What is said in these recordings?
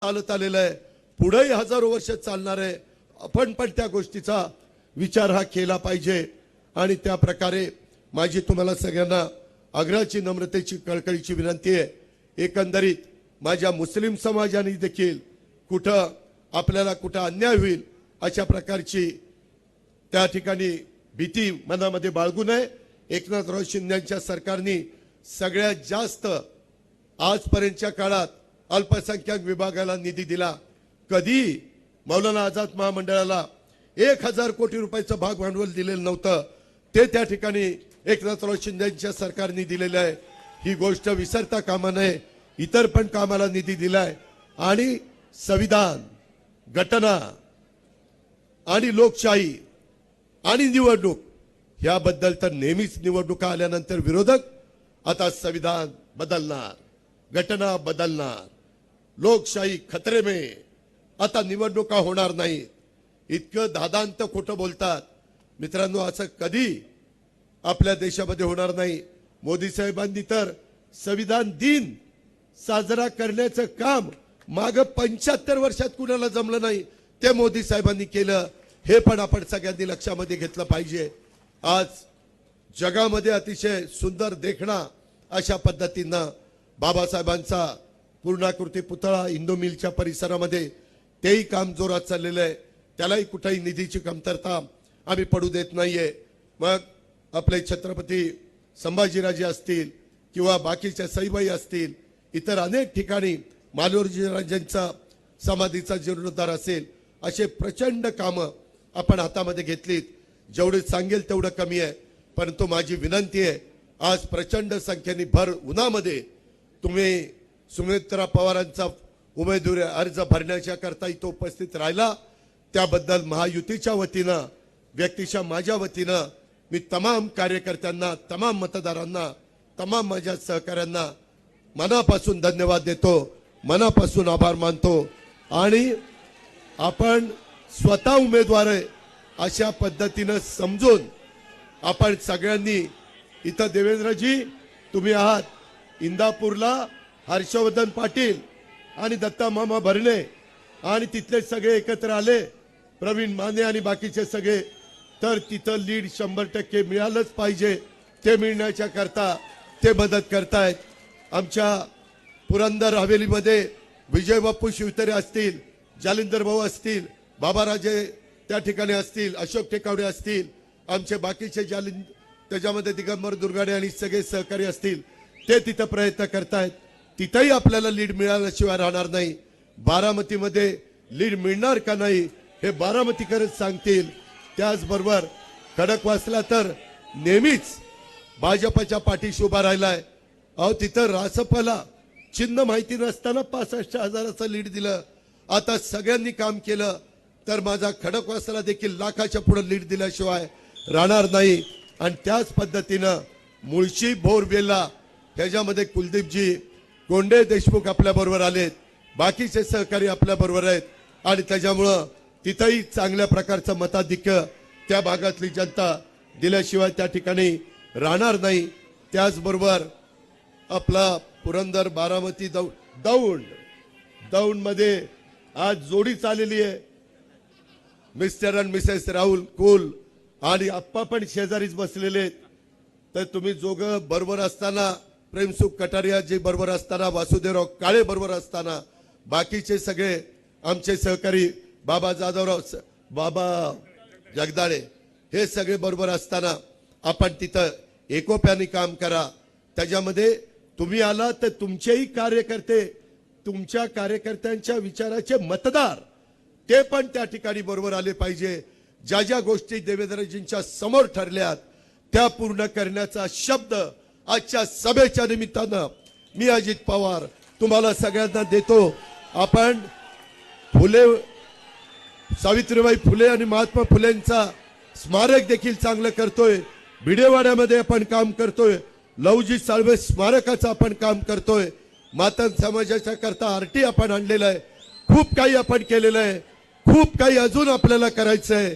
चालत आलेलं आहे, पुढेही हजारो वर्ष चालणार आहे। आपण पण त्या गोष्टीचा विचार हा केला पाहिजे आणि त्या प्रकारे माझी तुम्हाला सगळ्यांना आग्रहाची नम्रतेची कळकळीची विनंती आहे। एकंदरीत माझ्या मुस्लिम समाजाने देखील कुठं आपल्याला कुठं अन्याय होईल अशा प्रकारची त्या ठिकाणी भीती मनामध्ये बाळगू नये। एकनाथराव शिंदेच्या सरकारने सगळ्यात जास्त आजपर्यंतच्या काळात अल्पसंख्याक विभागाला निधी दिला। कधी मौलाना आझाद महामंडळाला 1000 कोटी रुपयाचं भाग भांडवल दिलेलं नव्हतं, ते त्या ठिकाणी एकनाथराव शिंदेच्या सरकारने दिलेलं आहे। ही गोष्ट विसरता कामा नये। इतर पण कामाला निधी दिलाय आणि संविधान, घटना आणि लोकशाही आणि निवडणूक याबद्दल तर नेहमीच निवडणुका आल्यानंतर विरोधक आता संविधान बदलणार, घटना बदलणार, लोकशाही खतरे में, आता निवडणुका होणार नाही, इतकं दादांत खोटं बोलतात। मित्रांनो, असं कधी आपल्या देशामध्ये होणार नाही। मोदी साहेबांनी तर संविधान दिन साजरा करण्याचं काम माग 75 वर्षात कुणाला जमलं नाही, ते मोदी साहेबांनी केलं। हे पण आपण सगळ्यांनी लक्षामध्ये घेतलं पाहिजे। आज जगामध्ये अतिशय सुंदर देखणा अशा पद्धतीनं बाबासाहेबांचा पूर्णाकृती पुतळा इंदू मिलच्या परिसरामध्ये तेही काम जोरात चाललेलं आहे। त्यालाही कुठेही निधीची कमतरता आम्ही पडू देत नाहीये। मग आपले छत्रपती संभाजीराजे असतील किंवा बाकीच्या सईबाई असतील, इतर अनेक ठिकाणी मालोजीराजांचा समाधीचा जीर्णोद्धार असेल, असे प्रचंड कामं आपण हातामध्ये घेतलीत। जेवढे सांगेल तेवढं कमी आहे, परंतु माझी विनंती आहे, आज प्रचंड संख्येने भर उन्हामध्ये तुम्ही सुमित्रा पवारांचा उमेदवारी अर्ज भरण्याच्या करता इथं उपस्थित राहिला, त्याबद्दल महायुतीच्या वतीनं, व्यक्तिशः माझ्या वतीनं मी तमाम कार्यकर्त्यांना, तमाम मतदारांना, तमाम माझ्या सहकाऱ्यांना मनापासून धन्यवाद देतो, मनापासून आभार मानतो। आणि आपण स्वतः उमेदवार आहे अशा पद्धतीनं समजून आपण सगळ्यांनी इथं देवेंद्रजी तुम्ही आहात, इंदापूरला हर्षवर्धन पाटील आणि दत्ता मामा भरणे आणि तिथले सगळे एकत्र आले, प्रवीण माने आणि बाकीचे सगळे, तर तिथं लीड 100% मिळालंच पाहिजे। ते मिळण्याच्या करता ते मदत करतायत। आमच्या पुरंदर हवेलीमध्ये विजय बापू शिवतरे असतील, जालिंदर भाऊ असतील, बाबाराजे त्या ठिकाणी असतील, अशोक टेकावडे असतील, आमचे बाकीचे त्याच्यामध्ये दिगंबर दुर्गाडे आणि सगळे सहकारी असतील, ते तिथं प्रयत्न करतायत। तिथंही आपल्याला लीड मिळाल्याशिवाय राहणार नाही। बारामतीमध्ये लीड मिळणार का नाही हे बारामतीकरच सांगतील। त्याचबरोबर खडकवासला तर नेहमीच भाजपच्या पाठीशी उभा राहिलाय। अहो, तिथं रासपाला चिन्ह माहिती नसताना 65,000चं लीड दिलं। आता सगळ्यांनी काम केलं तर माझा खडकवासला देखील लाखाच्या पुढे लीड दिल्याशिवाय राहणार नाही। आणि त्याच पद्धतीनं मुळशी बोरवेला त्याच्यामध्ये कुलदीपजी कोंडे देशमुख आपल्या बरोबर आलेत, बाकीचे सहकारी आपल्या बरोबर आहेत आणि त्याच्यामुळं तिथंही चांगल्या प्रकारचं मताधिक्य त्या भागातली जनता दिल्याशिवाय त्या ठिकाणी राहणार नाही। त्याचबरोबर आपला पुरंदर बारामती दौंड मध्ये आज जोडी चाललेली आहे। मिस्टर अँड मिसेस राहुल कुल आणि आप्पा पण शेजारीच बसलेले आहेत। तर तुम्ही जोगं बरोबर असताना, प्रेमसुख कटारिया जी बरोबर असताना, वासुदेवराव काळे बरोबर असताना, बाकीचे सगळे आमचे सहकारी बाबा जाधवराव, बाबा जगदाळे हे सगळे बरोबर असताना आपण तिथं एकोप्याने काम करा। त्याच्यामध्ये तुम्ही आला तर तुमचेही कार्यकर्ते, तुमच्या कार्यकर्त्यांच्या विचाराचे मतदार ते पण त्या ठिकाणी बरोबर आले पाहिजे। ज्या ज्या गोष्टी देवेंद्रजींच्या समोर ठरल्यात त्या पूर्ण करण्याचा शब्द आजच्या सभेच्या निमित्तानं मी अजित पवार तुम्हाला सगळ्यांना देतो। आपण सावित्रीबाई फुले आणि महात्मा फुलेंचा स्मारक देखील चांगलं करतोय। भिडेवाड्यामध्ये आपण काम करतोय, लवजी साळवे स्मारकाचं आपण काम करतोय, मातंग समाजाच्या करता आरटी आपण आणलेलं आहे, खूप काही आपण केलेलं आहे, खूप काही अजून आपल्याला करायचं आहे।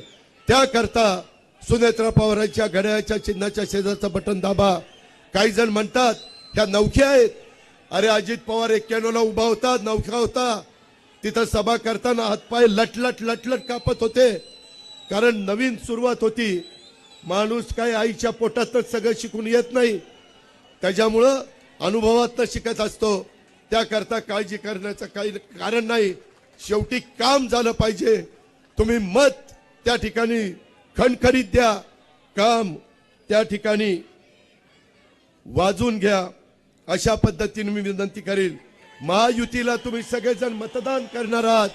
त्याकरता सुनेत्रा पवारांच्या घड्याळाच्या चिन्हाच्या शेजारचं बटन दाबा। काही जण म्हणतात ह्या नवख्या आहेत, अरे अजित पवार 91ला उभा होता, नवखा होता, तिथं सभा करताना हातपाय लटलट लटलट कापत होते, कारण नवीन सुरुवात होती. माणूस काय आईच्या पोटातच सगळं शिकून येत नाही, त्याच्यामुळं अनुभवातनं शिकत असतो. त्याकरता काळजी करण्याचं काही कारण नाही. शेवटी काम झालं पाहिजे. तुम्ही मत त्या ठिकाणी खणखणीत द्या, काम त्या ठिकाणी वाजून घ्या. अशा पद्धतीने मी विनंती करेल. महायुतीला तुम्ही सगळेजण मतदान करणार आहात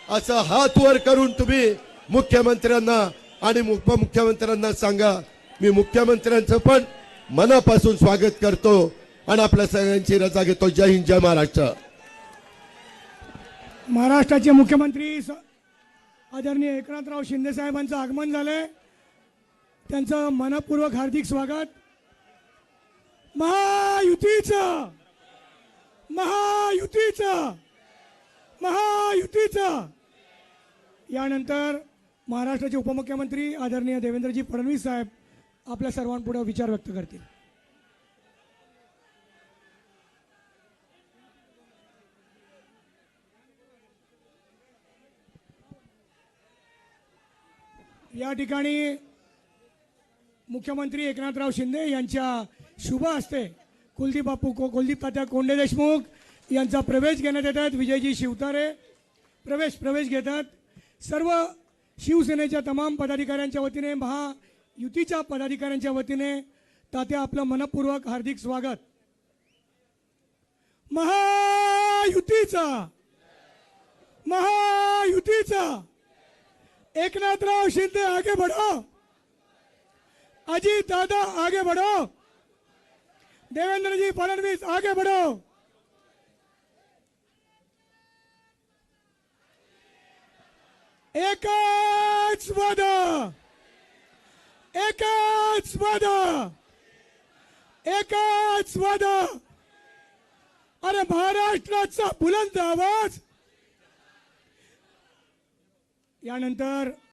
असं हात वर करून तुम्ही मुख्यमंत्र्यांना आणि उपमुख्यमंत्र्यांना सांगा. मी मुख्यमंत्र्यांचं पण मनापासून स्वागत करतो आणि आपल्या सगळ्यांची रजा घेतो. जय हिंद, जय महाराष्ट्र. महाराष्ट्राचे मुख्यमंत्री आदरणीय एकनाथराव शिंदे साहेबांचं आगमन झालंय. त्यांचं मनपूर्वक हार्दिक स्वागत. महायुतीचं महायुतीचं महायुतीचं. यानंतर महाराष्ट्राचे उपमुख्यमंत्री आदरणीय देवेंद्रजी फडणवीस साहेब आपल्या सर्वांपुढे विचार व्यक्त करतील. या ठिकाणी मुख्यमंत्री एकनाथराव शिंदे यांच्या शुभ हस्ते कुलदीप तात्या कोंडे देशमुख यांचा प्रवेश घेण्यात येतात. विजयजी शिवतारे प्रवेश घेतात. सर्व शिवसेनेच्या तमाम पदाधिकाऱ्यांच्या वतीने, महायुतीच्या पदाधिकाऱ्यांच्या वतीने तात्या आपलं मनपूर्वक हार्दिक स्वागत. महायुतीचा महायुतीचा एकनाथराव शिंदे आगे बढ़ो, अजीत दादा आगे बढ़ो, देवेंद्र जी फडणवीस आगे बढ़ो. एकच वादा, एकच वादा, एकच वादा. अरे महाराष्ट्राचा बुलंद आवाज. यानंतर